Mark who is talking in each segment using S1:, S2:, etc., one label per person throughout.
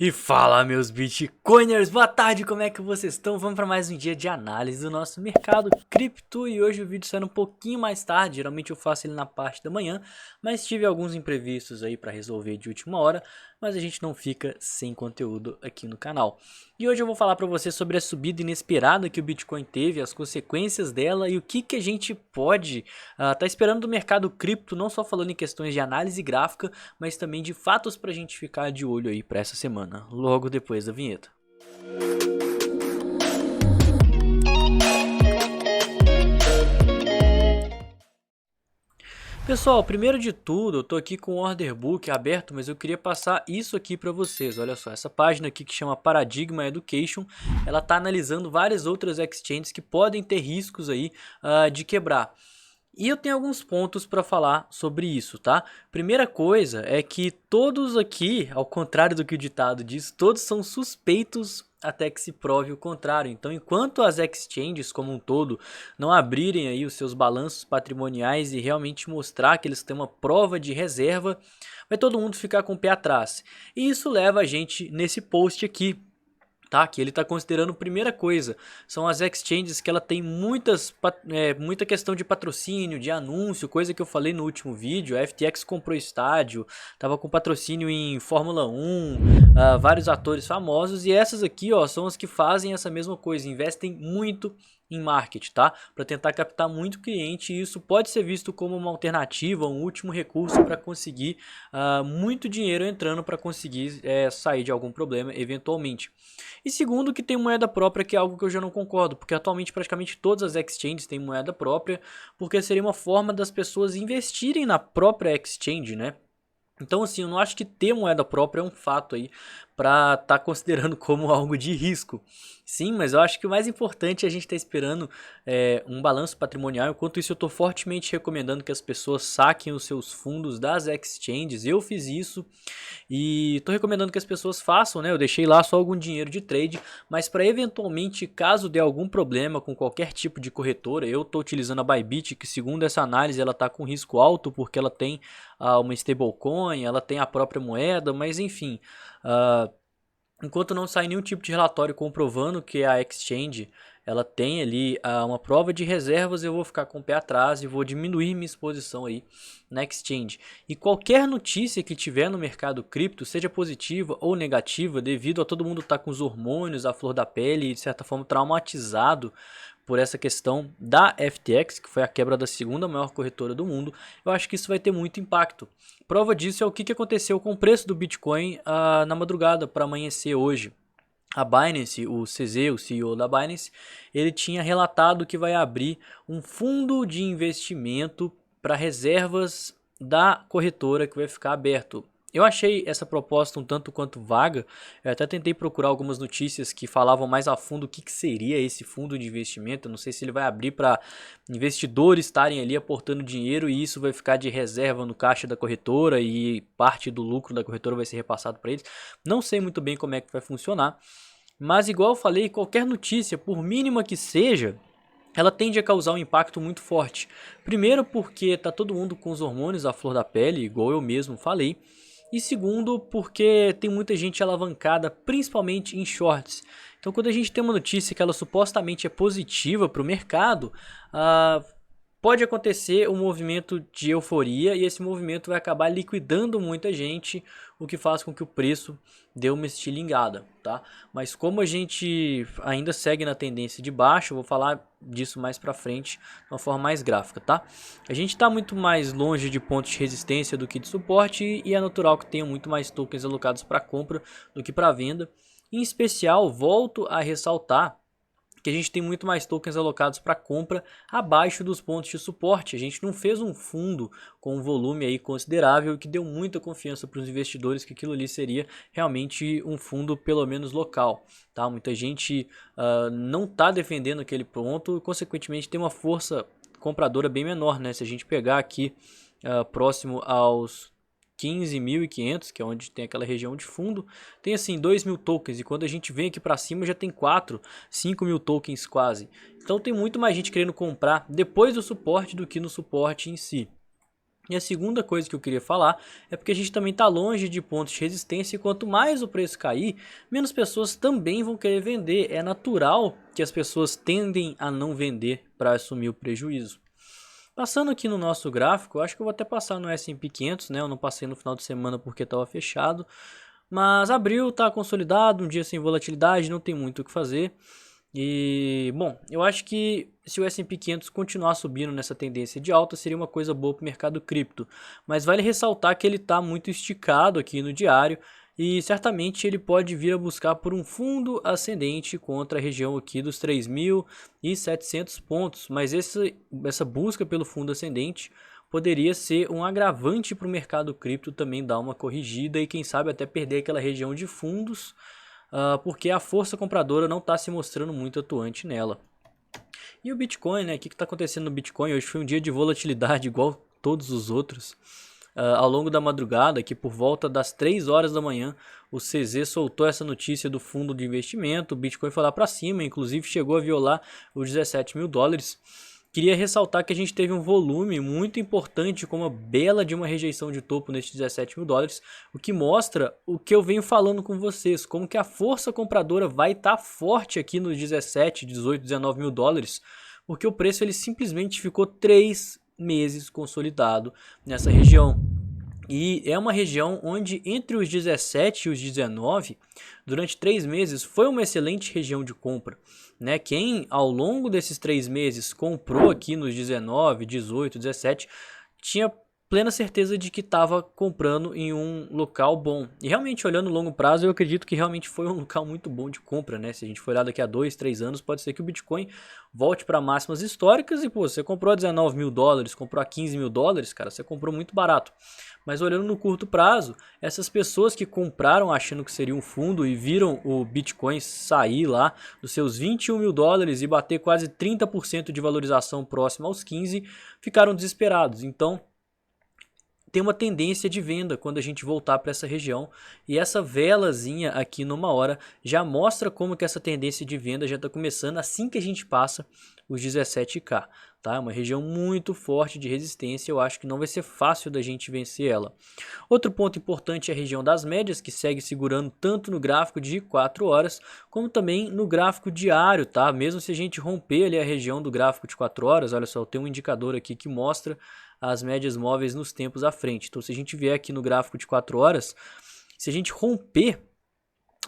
S1: E fala, meus Bitcoiners, boa tarde, como é que vocês estão? Vamos para mais um dia de análise do nosso mercado cripto e hoje o vídeo saindo um pouquinho mais tarde, geralmente eu faço ele na parte da manhã, mas tive alguns imprevistos aí para resolver de última hora, mas a gente não fica sem conteúdo aqui no canal. E hoje eu vou falar para você sobre a subida inesperada que o Bitcoin teve, as consequências dela e o que a gente pode tá esperando do mercado cripto, não só falando em questões de análise gráfica, mas também de fatos para a gente ficar de olho aí para essa semana, logo depois da vinheta. Pessoal, primeiro de tudo, eu tô aqui com o order book aberto, mas eu queria passar isso aqui para vocês. Olha só, essa página aqui que chama Paradigma Education, ela tá analisando várias outras exchanges que podem ter riscos aí de quebrar. E eu tenho alguns pontos para falar sobre isso, tá? Primeira coisa é que todos aqui, ao contrário do que o ditado diz, todos são suspeitos até que se prove o contrário. Então, enquanto as exchanges como um todo não abrirem aí os seus balanços patrimoniais e realmente mostrar que eles têm uma prova de reserva, vai todo mundo ficar com o pé atrás. E isso leva a gente nesse post aqui, tá? Que ele está considerando primeira coisa, são as exchanges que ela tem muita questão de patrocínio, de anúncio, coisa que eu falei no último vídeo. A FTX comprou estádio, tava com patrocínio em Fórmula 1, vários atores famosos, e essas aqui, ó, são as que fazem essa mesma coisa, investem muito em marketing, tá? Para tentar captar muito cliente, e isso pode ser visto como uma alternativa, um último recurso para conseguir muito dinheiro entrando para conseguir sair de algum problema eventualmente. E segundo, que tem moeda própria, que é algo que eu já não concordo, porque atualmente praticamente todas as exchanges têm moeda própria, porque seria uma forma das pessoas investirem na própria exchange, né? Então, assim, eu não acho que ter moeda própria é um fato aí para estar considerando como algo de risco. Sim, mas eu acho que o mais importante é a gente estar esperando um balanço patrimonial. Enquanto isso, eu estou fortemente recomendando que as pessoas saquem os seus fundos das exchanges. Eu fiz isso e estou recomendando que as pessoas façam, né? Eu deixei lá só algum dinheiro de trade, mas para eventualmente, caso dê algum problema com qualquer tipo de corretora, eu estou utilizando a Bybit, que segundo essa análise ela está com risco alto porque ela tem uma stablecoin, ela tem a própria moeda, mas enfim, enquanto não sai nenhum tipo de relatório comprovando que a exchange ela tem ali uma prova de reservas, eu vou ficar com o pé atrás e vou diminuir minha exposição aí na exchange. E qualquer notícia que tiver no mercado cripto, seja positiva ou negativa, devido a todo mundo estar com os hormônios à flor da pele e de certa forma traumatizado por essa questão da FTX, que foi a quebra da segunda maior corretora do mundo, eu acho que isso vai ter muito impacto. Prova disso é o que aconteceu com o preço do Bitcoin na madrugada para amanhecer hoje. A Binance, o CZ, o CEO da Binance, ele tinha relatado que vai abrir um fundo de investimento para reservas da corretora que vai ficar aberto. Eu achei essa proposta um tanto quanto vaga. Eu até tentei procurar algumas notícias que falavam mais a fundo o que seria esse fundo de investimento. Eu não sei se ele vai abrir para investidores estarem ali aportando dinheiro e isso vai ficar de reserva no caixa da corretora e parte do lucro da corretora vai ser repassado para eles. Não sei muito bem como é que vai funcionar, mas igual eu falei, qualquer notícia, por mínima que seja, ela tende a causar um impacto muito forte. Primeiro porque tá todo mundo com os hormônios à flor da pele, igual eu mesmo falei. E segundo, porque tem muita gente alavancada, principalmente em shorts. Então, quando a gente tem uma notícia que ela supostamente é positiva para o mercado, pode acontecer um movimento de euforia e esse movimento vai acabar liquidando muita gente, o que faz com que o preço dê uma estilingada, tá? Mas como a gente ainda segue na tendência de baixo, eu vou falar disso mais pra frente, de uma forma mais gráfica, tá? A gente está muito mais longe de pontos de resistência do que de suporte e é natural que tenha muito mais tokens alocados para compra do que para venda. Em especial, volto a ressaltar que a gente tem muito mais tokens alocados para compra abaixo dos pontos de suporte. A gente não fez um fundo com um volume aí considerável que deu muita confiança para os investidores que aquilo ali seria realmente um fundo pelo menos local, tá? Muita gente não está defendendo aquele ponto e consequentemente tem uma força compradora bem menor, né? Se a gente pegar aqui próximo aos 15.500, que é onde tem aquela região de fundo, tem assim 2.000 tokens, e quando a gente vem aqui para cima já tem 5.000 tokens quase. Então tem muito mais gente querendo comprar depois do suporte do que no suporte em si. E a segunda coisa que eu queria falar é porque a gente também está longe de pontos de resistência e quanto mais o preço cair, menos pessoas também vão querer vender. É natural que as pessoas tendem a não vender para assumir o prejuízo. Passando aqui no nosso gráfico, eu acho que eu vou até passar no S&P 500, né? Eu não passei no final de semana porque estava fechado. Mas abril está consolidado, um dia sem volatilidade, não tem muito o que fazer. E, bom, eu acho que se o S&P 500 continuar subindo nessa tendência de alta, seria uma coisa boa para o mercado cripto. Mas vale ressaltar que ele está muito esticado aqui no diário e certamente ele pode vir a buscar por um fundo ascendente contra a região aqui dos 3.700 pontos. Mas essa busca pelo fundo ascendente poderia ser um agravante para o mercado cripto também dar uma corrigida e quem sabe até perder aquela região de fundos, porque a força compradora não está se mostrando muito atuante nela. E o Bitcoin, né? O que está acontecendo no Bitcoin? Hoje foi um dia de volatilidade igual todos os outros. Ao longo da madrugada, que por volta das 3 horas da manhã, o CZ soltou essa notícia do fundo de investimento, o Bitcoin foi lá para cima, inclusive chegou a violar os 17 mil dólares. Queria ressaltar que a gente teve um volume muito importante com uma bela de uma rejeição de topo nesses 17 mil dólares, o que mostra o que eu venho falando com vocês, como que a força compradora vai estar forte aqui nos 17, 18, 19 mil dólares, porque o preço ele simplesmente ficou 3 meses consolidado nessa região. E é uma região onde entre os 17 e os 19, durante 3 meses, foi uma excelente região de compra. Né? Quem ao longo desses 3 meses comprou aqui nos 19, 18, 17, tinha plena certeza de que estava comprando em um local bom. E realmente, olhando no longo prazo, eu acredito que realmente foi um local muito bom de compra, né? Se a gente for olhar daqui a 2, 3 anos, pode ser que o Bitcoin volte para máximas históricas e, pô, você comprou a 19 mil dólares, comprou a 15 mil dólares, cara, você comprou muito barato. Mas olhando no curto prazo, essas pessoas que compraram achando que seria um fundo e viram o Bitcoin sair lá dos seus 21 mil dólares e bater quase 30% de valorização próxima aos 15, ficaram desesperados. Então, tem uma tendência de venda quando a gente voltar para essa região e essa velazinha aqui numa hora já mostra como que essa tendência de venda já está começando assim que a gente passa os 17k, tá? É uma região muito forte de resistência, eu acho que não vai ser fácil da gente vencer ela. Outro ponto importante é a região das médias, que segue segurando tanto no gráfico de 4 horas, como também no gráfico diário, tá? Mesmo se a gente romper ali a região do gráfico de 4 horas, olha só, tem um indicador aqui que mostra as médias móveis nos tempos à frente. Então, se a gente vier aqui no gráfico de 4 horas, se a gente romper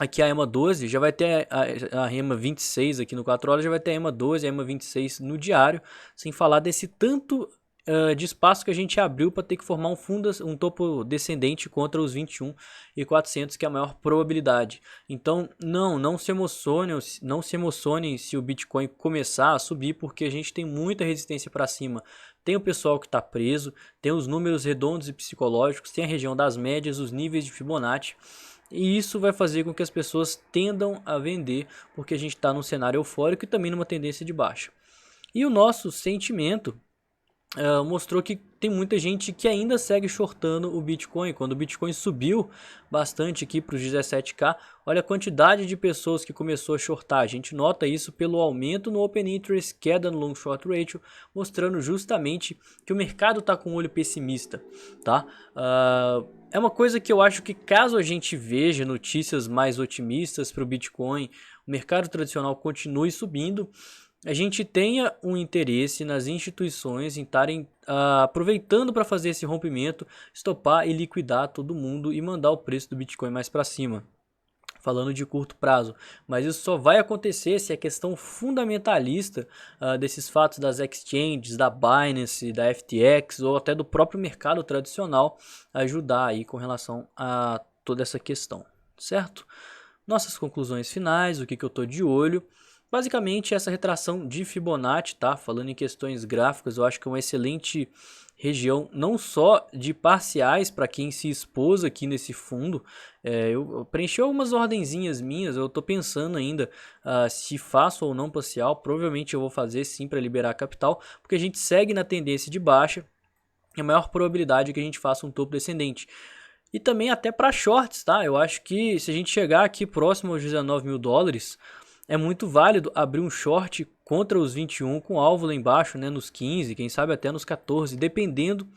S1: aqui a EMA 12, já vai ter a EMA 26 aqui no 4 horas, já vai ter a EMA 12, a EMA 26 no diário, sem falar desse tanto de espaço que a gente abriu para ter que formar um topo descendente contra os 21.400, que é a maior probabilidade. Então, não se emocionem se o Bitcoin começar a subir, porque a gente tem muita resistência para cima. Tem o pessoal que está preso, tem os números redondos e psicológicos, tem a região das médias, os níveis de Fibonacci. E isso vai fazer com que as pessoas tendam a vender, porque a gente está num cenário eufórico e também numa tendência de baixa. E o nosso sentimento mostrou que tem muita gente que ainda segue shortando o Bitcoin. Quando o Bitcoin subiu bastante aqui para os 17k, olha a quantidade de pessoas que começou a shortar. A gente nota isso pelo aumento no Open Interest, queda no Long Short Ratio, mostrando justamente que o mercado está com um olho pessimista, tá? É uma coisa que eu acho que caso a gente veja notícias mais otimistas para o Bitcoin, o mercado tradicional continue subindo, a gente tenha um interesse nas instituições em estarem aproveitando para fazer esse rompimento, estopar e liquidar todo mundo e mandar o preço do Bitcoin mais para cima. Falando de curto prazo, mas isso só vai acontecer se a questão fundamentalista desses fatos das exchanges, da Binance, da FTX ou até do próprio mercado tradicional ajudar aí com relação a toda essa questão, certo? Nossas conclusões finais, o que eu estou de olho. Basicamente essa retração de Fibonacci, tá? Falando em questões gráficas, eu acho que é uma excelente região, não só de parciais para quem se expôs aqui nesse fundo. Eu preenchi algumas ordenzinhas minhas, eu estou pensando ainda se faço ou não parcial. Provavelmente eu vou fazer sim para liberar capital, porque a gente segue na tendência de baixa e a maior probabilidade é que a gente faça um topo descendente. E também até para shorts, tá? Eu acho que se a gente chegar aqui próximo aos 19 mil dólares, é muito válido abrir um short contra os 21 com alvo lá embaixo, né, nos 15, quem sabe até nos 14, dependendo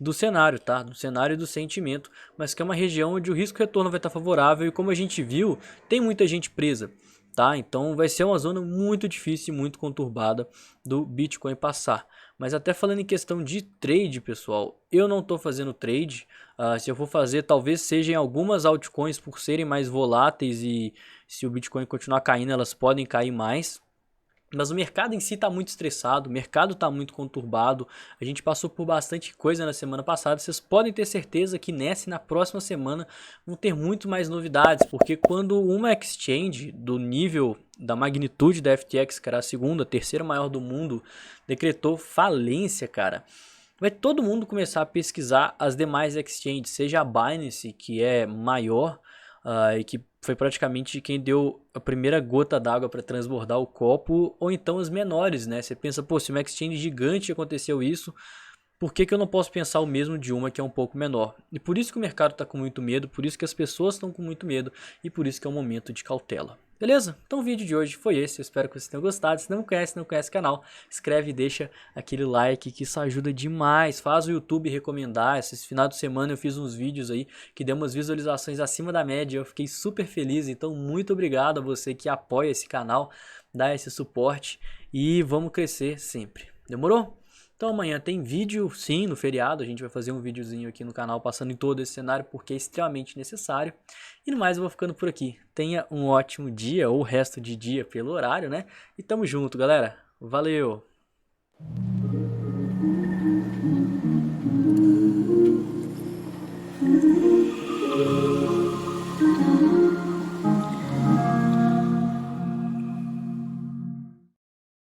S1: do cenário, tá? Do cenário e do sentimento, mas que é uma região onde o risco-retorno vai estar favorável e como a gente viu, tem muita gente presa, tá? Então vai ser uma zona muito difícil e muito conturbada do Bitcoin passar. Mas até falando em questão de trade, pessoal, eu não estou fazendo trade. Se eu for fazer, talvez seja em algumas altcoins por serem mais voláteis e se o Bitcoin continuar caindo, elas podem cair mais. Mas o mercado em si está muito estressado, o mercado está muito conturbado, a gente passou por bastante coisa na semana passada, vocês podem ter certeza que nessa e na próxima semana vão ter muito mais novidades, porque quando uma exchange do nível, da magnitude da FTX, que era a segunda, terceira maior do mundo, decretou falência, cara, vai todo mundo começar a pesquisar as demais exchanges, seja a Binance, que é maior, e que foi praticamente quem deu a primeira gota d'água para transbordar o copo, ou então as menores, né? Você pensa, pô, se uma exchange gigante aconteceu isso, por que que eu não posso pensar o mesmo de uma que é um pouco menor? E por isso que o mercado está com muito medo, por isso que as pessoas estão com muito medo e por isso que é um momento de cautela. Beleza? Então o vídeo de hoje foi esse, eu espero que vocês tenham gostado. Se não conhece o canal, escreve e deixa aquele like que isso ajuda demais. Faz o YouTube recomendar. Esse final de semana eu fiz uns vídeos aí que deu umas visualizações acima da média, eu fiquei super feliz. Então muito obrigado a você que apoia esse canal, dá esse suporte e vamos crescer sempre. Demorou? Então amanhã tem vídeo, sim, no feriado, a gente vai fazer um videozinho aqui no canal passando em todo esse cenário porque é extremamente necessário. E no mais eu vou ficando por aqui. Tenha um ótimo dia ou resto de dia pelo horário, né? E tamo junto, galera. Valeu!